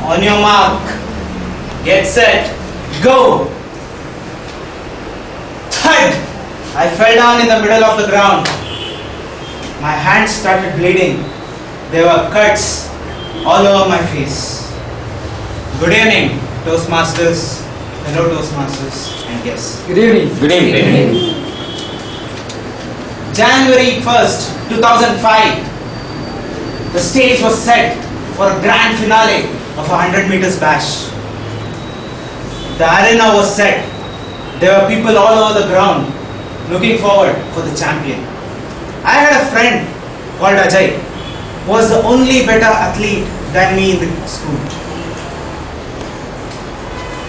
On your mark, get set, go! Thud! I fell down in the middle of the ground. My hands started bleeding. There were cuts all over my face. Good evening, Toastmasters, fellow Toastmasters and guests. Good evening. Good evening. January 1st, 2005. The stage was set for a grand finale of a 100 meters bash. The arena was set. There were people all over the ground looking forward for the champion. I had a friend called Ajay, who was the only better athlete than me in the school.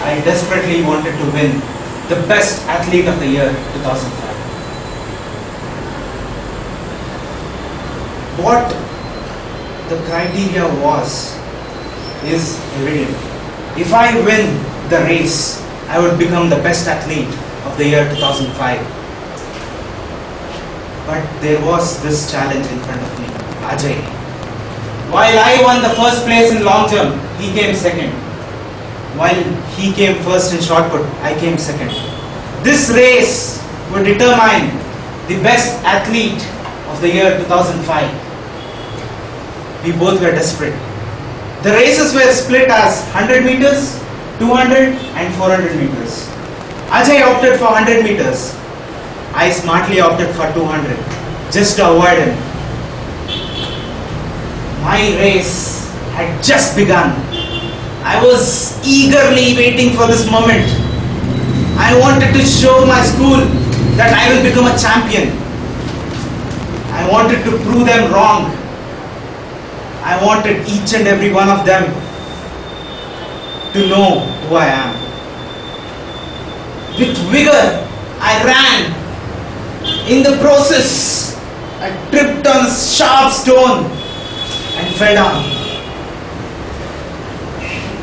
I desperately wanted to win the best athlete of the year 2005. What the criteria is evident. If I win the race, I would become the best athlete of the year 2005. But there was this challenge in front of me, Ajay. While I won the first place in long jump, he came second. While he came first in shot put, I came second. This race would determine the best athlete of the year 2005. We both were desperate. The races were split as 100 meters, 200 and 400 meters. Ajay opted for 100 meters. I smartly opted for 200, just to avoid him. My race had just begun. I was eagerly waiting for this moment. I wanted to show my school that I will become a champion. I wanted to prove them wrong. I wanted each and every one of them to know who I am. With vigor, I ran. In the process, I tripped on a sharp stone and fell down.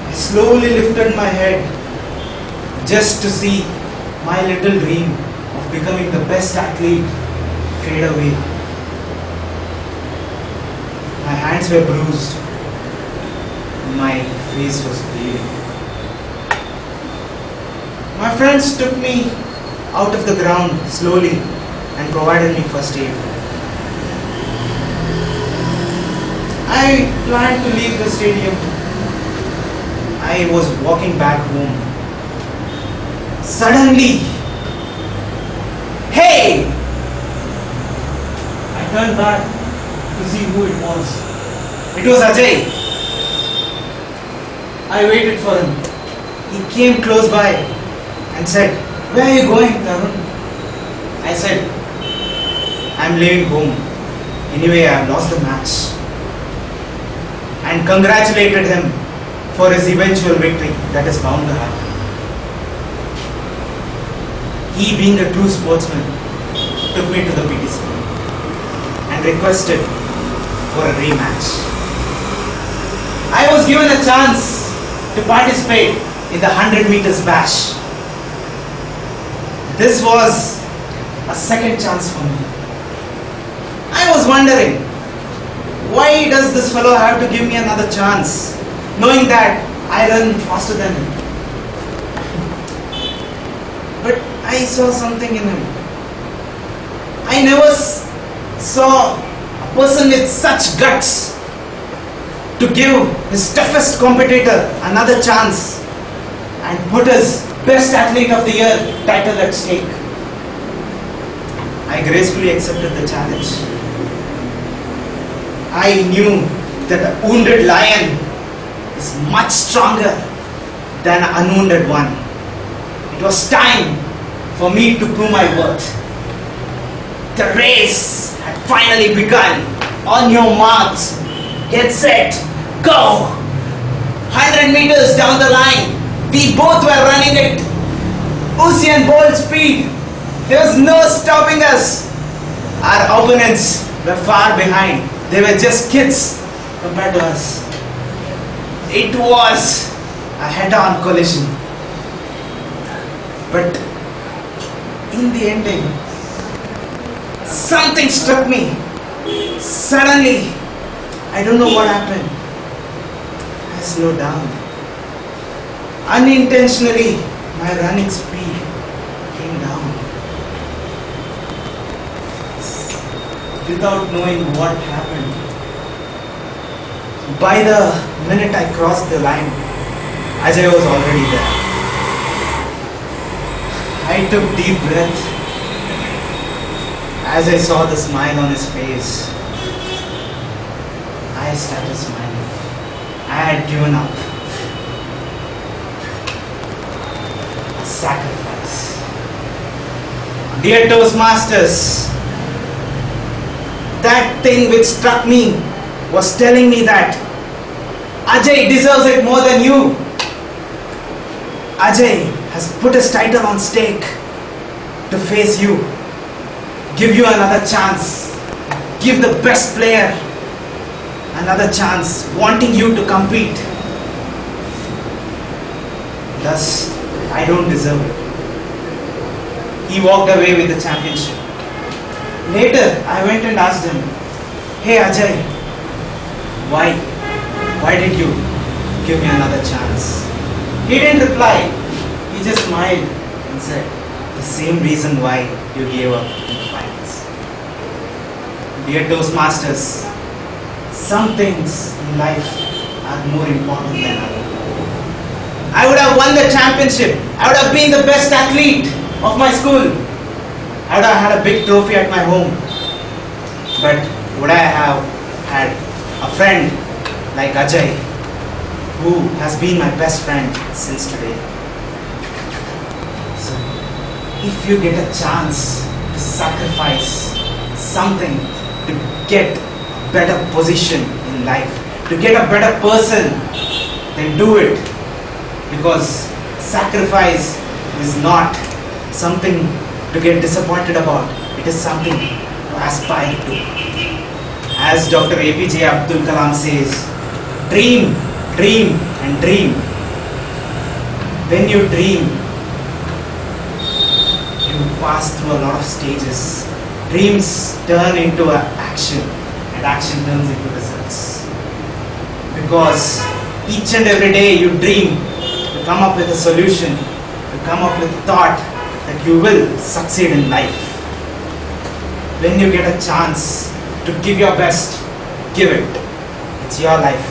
I slowly lifted my head just to see my little dream of becoming the best athlete fade away. My hands were bruised. My face was bleeding. My friends took me out of the ground slowly and provided me first aid. I planned to leave the stadium. I was walking back home. Suddenly, hey! I turned back to see who it was. It was Ajay. I waited for him. He came close by and said, "Where are you going, Tarun?" I said, "I'm leaving home. Anyway, I have lost the match." And congratulated him for his eventual victory that is bound to happen. He, being a true sportsman, took me to the PT school and requested for a rematch. I was given a chance to participate in the 100 meters bash. This was a second chance for me. I was wondering, why does this fellow have to give me another chance, knowing that I run faster than him? But I saw something in him. I never saw a person with such guts to give his toughest competitor another chance and put his best athlete of the year title at stake. I gracefully accepted the challenge. I knew that a wounded lion is much stronger than an unwounded one. It was time for me to prove my worth. The race had finally begun. On your marks, get set, go! 100 meters down the line, we both were running at Usain Bolt speed. There was no stopping us. Our opponents were far behind. They were just kids compared to us. It was a head-on collision. But in the ending, something struck me. Suddenly, I don't know what happened. I slowed down. Unintentionally, my running speed came down. Without knowing what happened. By the minute I crossed the line, Ajay was already there. I took deep breath as I saw the smile on his face. I started smiling. I had given up. A sacrifice. Dear Toastmasters, that thing which struck me was telling me that Ajay deserves it more than you. Ajay has put his title on stake to face you, give you another chance, give the best player another chance, wanting you to compete. Thus, I don't deserve it. He walked away with the championship. Later, I went and asked him, "Hey Ajay, why did you give me another chance?" He didn't reply. He just smiled and said, "The same reason why you gave up in the finals." Dear Toastmasters, some things in life are more important than others. I would have won the championship. I would have been the best athlete of my school. I would have had a big trophy at my home. But would I have had a friend like Ajay, who has been my best friend since today? So, if you get a chance to sacrifice something to get a better position in life, to get a better person, then do it. Because sacrifice is not something to get disappointed about. It is something to aspire to. As Dr. APJ Abdul Kalam says, dream, dream and dream. When you dream, you pass through a lot of stages. Dreams turn into action, and action turns into results. Because each and every day you dream to come up with a solution, to come up with a thought that you will succeed in life. When you get a chance to give your best, give it. It's your life.